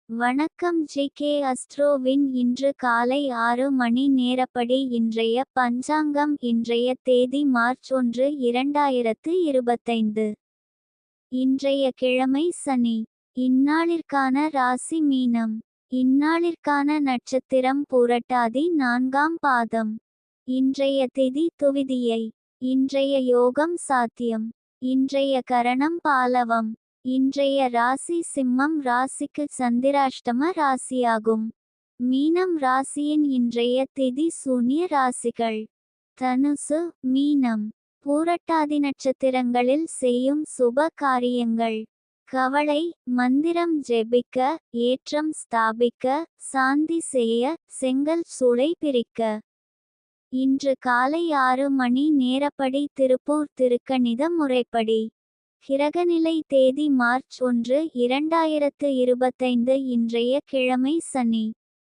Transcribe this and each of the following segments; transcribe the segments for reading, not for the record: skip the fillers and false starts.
வணக்கம் ஜி.கே. அஸ்ட்ரோவின் இன்று காலை 6 மணி நேரப்படி இன்றைய பஞ்சாங்கம். இன்றைய தேதி மார்ச் 1, 2025. இன்றைய கிழமை சனி. இந்நாளிற்கான ராசி மீனம். இந்நாளிற்கான நட்சத்திரம் பூரட்டாதி 4ஆம் பாதம். இன்றைய திதி துவிதியை. இன்றைய யோகம் சாத்தியம். இன்றைய கரணம் பாலவம். இன்றைய ராசி சிம்மம் ராசிக்கு சந்திராஷ்டம ராசியாகும். மீனம் ராசியின் இன்றைய திதி சூன்ய ராசிகள் தனுசு, மீனம். பூரட்டாதி நட்சத்திரங்களில் செய்யும் சுப காரியங்கள். கவலை, மந்திரம் ஜெபிக்க, ஏற்றம் ஸ்தாபிக்க, சாந்தி செய்ய, செங்கல் சூளை பிரிக்க. இன்று காலை 6 மணி நேரப்படி திருப்பூர் திருக்கணித முறைப்படி. கிரகநிலை தேதி மார்ச் 1, 2025. இன்றைய கிழமை சனி.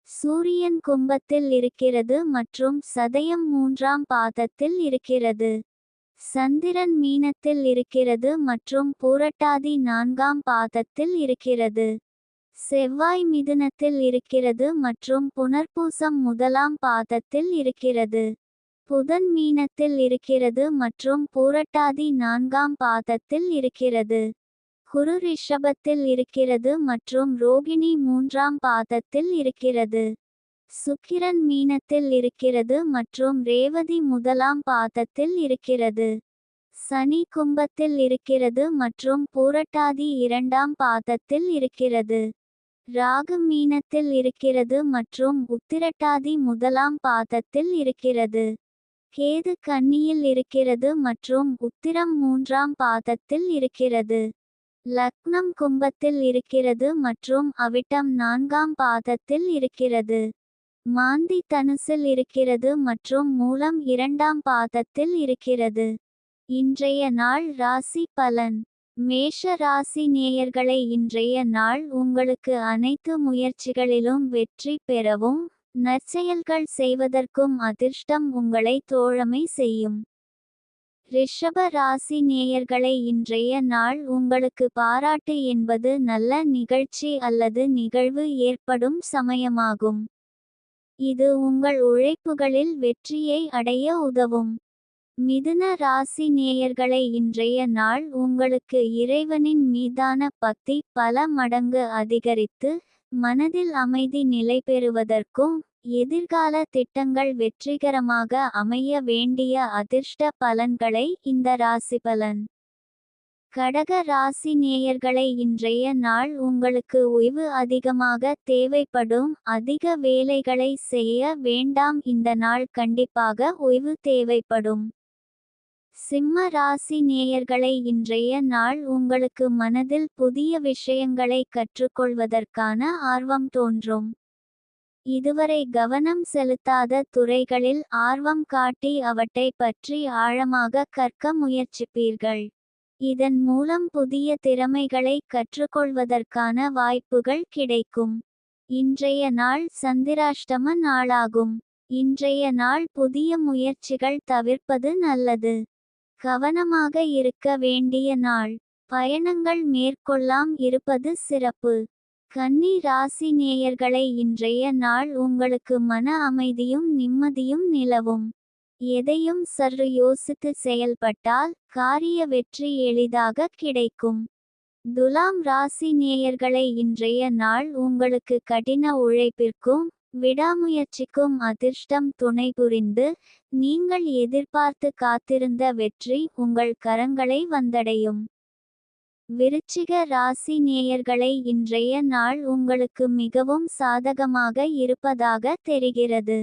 சூரியன் கும்பத்தில் இருக்கிறது மற்றும் சதயம் 3ஆம் பாதத்தில் இருக்கிறது. சந்திரன் மீனத்தில் இருக்கிறது மற்றும் பூரட்டாதி 4ஆம் பாதத்தில் இருக்கிறது. செவ்வாய் மிதுனத்தில் இருக்கிறது மற்றும் புனர்பூசம் 1ஆம் பாதத்தில் இருக்கிறது. புதன் மீனத்தில் இருக்கிறது மற்றும் பூரட்டாதி 4ஆம் பாதத்தில் இருக்கிறது. குரு ரிஷபத்தில் இருக்கிறது மற்றும் ரோகிணி 3ஆம் பாதத்தில் இருக்கிறது. சுக்கிரன் மீனத்தில் இருக்கிறது மற்றும் ரேவதி 1ஆம் பாதத்தில் இருக்கிறது. சனி கும்பத்தில் இருக்கிறது மற்றும் பூரட்டாதி 2ஆம் பாதத்தில் இருக்கிறது. ராகு மீனத்தில் இருக்கிறது மற்றும் உத்திரட்டாதி 1ஆம் பாதத்தில் இருக்கிறது. கேது கன்னியில் இருக்கிறது மற்றும் உத்திரம் 3ஆம் பாதத்தில் இருக்கிறது. லக்னம் கும்பத்தில் இருக்கிறது மற்றும் அவிட்டம் 4ஆம் பாதத்தில் இருக்கிறது. மாந்தி தனுசில் இருக்கிறது மற்றும் மூலம் 2ஆம் பாதத்தில் இருக்கிறது. இன்றைய நாள் ராசி பலன். மேஷ ராசி நேயர்களை, இன்றைய நாள் உங்களுக்கு அனைத்து முயற்சிகளிலும் வெற்றி பெறவும் நற்செயல்கள் செய்வதற்கும் அதிர்ஷ்டம் உங்களை தோழமை செய்யும். ரிஷப ராசி நேயர்களை, இன்றைய நாள் உங்களுக்கு பாராட்டு என்பது நல்ல நிகழ்ச்சி அல்லது நிகழ்வு ஏற்படும் சமயமாகும். இது உங்கள் உழைப்புகளில் வெற்றியை அடைய உதவும். மிதுன ராசி நேயர்களை, இன்றைய நாள் உங்களுக்கு இறைவனின் மீதான பக்தி பல மடங்கு அதிகரித்து மனதில் அமைதி நிலை பெறுவதற்கும் எதிர்கால திட்டங்கள் வெற்றிகரமாக அமைய வேண்டிய அதிர்ஷ்ட பலன்களை இந்த ராசிபலன். கடக ராசி நேயர்களை, இன்றைய நாள் உங்களுக்கு ஓய்வு அதிகமாக தேவைப்படும். அதிக வேலைகளை செய்ய வேண்டாம். இந்த நாள் கண்டிப்பாக ஓய்வு தேவைப்படும். சிம்ம ராசி நேயர்களை, இன்றைய நாள் உங்களுக்கு மனதில் புதிய விஷயங்களை கற்றுக்கொள்வதற்கான ஆர்வம் தோன்றும். இதுவரை கவனம் செலுத்தாத துறைகளில் ஆர்வம் காட்டி அவற்றை பற்றி ஆழமாக கற்க முயற்சிப்பீர்கள். இதன் மூலம் புதிய திறமைகளை கற்றுக்கொள்வதற்கான வாய்ப்புகள் கிடைக்கும். இன்றைய நாள் சந்திராஷ்டம நாளாகும். இன்றைய நாள் புதிய முயற்சிகள் தவிர்ப்பது நல்லது. கவனமாக இருக்க வேண்டிய நாள். பயணங்கள் மேற்கொள்ளாம் இருப்பது சிறப்பு. கன்னி ராசி நேயர்களை, இன்றைய நாள் உங்களுக்கு மன அமைதியும் நிம்மதியும் நிலவும். எதையும் சற்று யோசித்து செயல்பட்டால் காரிய வெற்றி எளிதாக கிடைக்கும். துலாம் ராசி நேயர்களை, இன்றைய நாள் உங்களுக்கு கடின உழைப்பிற்கும் விடாமுயற்சிக்கும் அதிர்ஷ்டம் துணை புரிந்து நீங்கள் எதிர்பார்த்து காத்திருந்த வெற்றி உங்கள் கரங்களை வந்தடையும். விருச்சிக ராசி நேயர்களை, இன்றைய நாள் உங்களுக்கு மிகவும் சாதகமாக இருப்பதாக தெரிகிறது.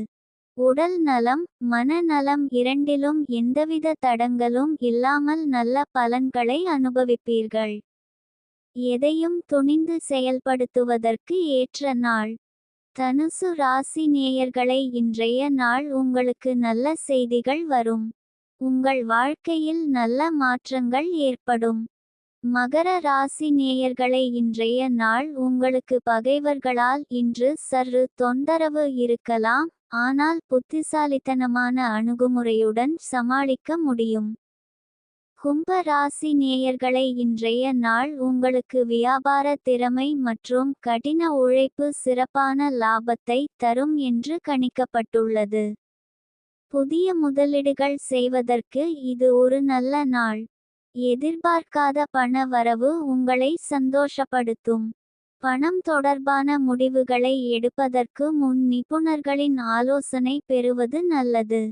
உடல் நலம், மனநலம் இரண்டிலும் எந்தவித தடங்களும் இல்லாமல் நல்ல பலன்களை அனுபவிப்பீர்கள். எதையும் துணிந்து செயல்படுத்துவதற்கு ஏற்ற நாள். தனுசு ராசி நேயர்களை, இன்றைய நாள் உங்களுக்கு நல்ல செய்திகள் வரும். உங்கள் வாழ்க்கையில் நல்ல மாற்றங்கள் ஏற்படும். மகர ராசி நேயர்களை, இன்றைய நாள் உங்களுக்கு பகைவர்களால் இன்று சற்று தொந்தரவு இருக்கலாம். ஆனால் புத்திசாலித்தனமான அணுகுமுறையுடன் சமாளிக்க முடியும். கும்ப ராசி நேயர்களை இன்றைய நாள் உங்களுக்கு வியாபார திறமை மற்றும் கடின உழைப்பு சிறப்பான லாபத்தை தரும் என்று கணிக்கப்பட்டுள்ளது. புதிய முதலீடுகள் செய்வதற்கு இது ஒரு நல்ல நாள். எதிர்பார்க்காத பண வரவு உங்களை சந்தோஷப்படுத்தும். பணம் தொடர்பான முடிவுகளை எடுப்பதற்கு முன் நிபுணர்களின் ஆலோசனை பெறுவது நல்லது.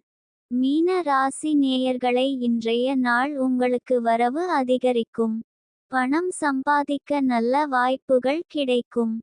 மீன ராசி நேயர்களை இன்றைய நாள் உங்களுக்கு வரவு அதிகரிக்கும். பணம் சம்பாதிக்க நல்ல வாய்ப்புகள் கிடைக்கும்.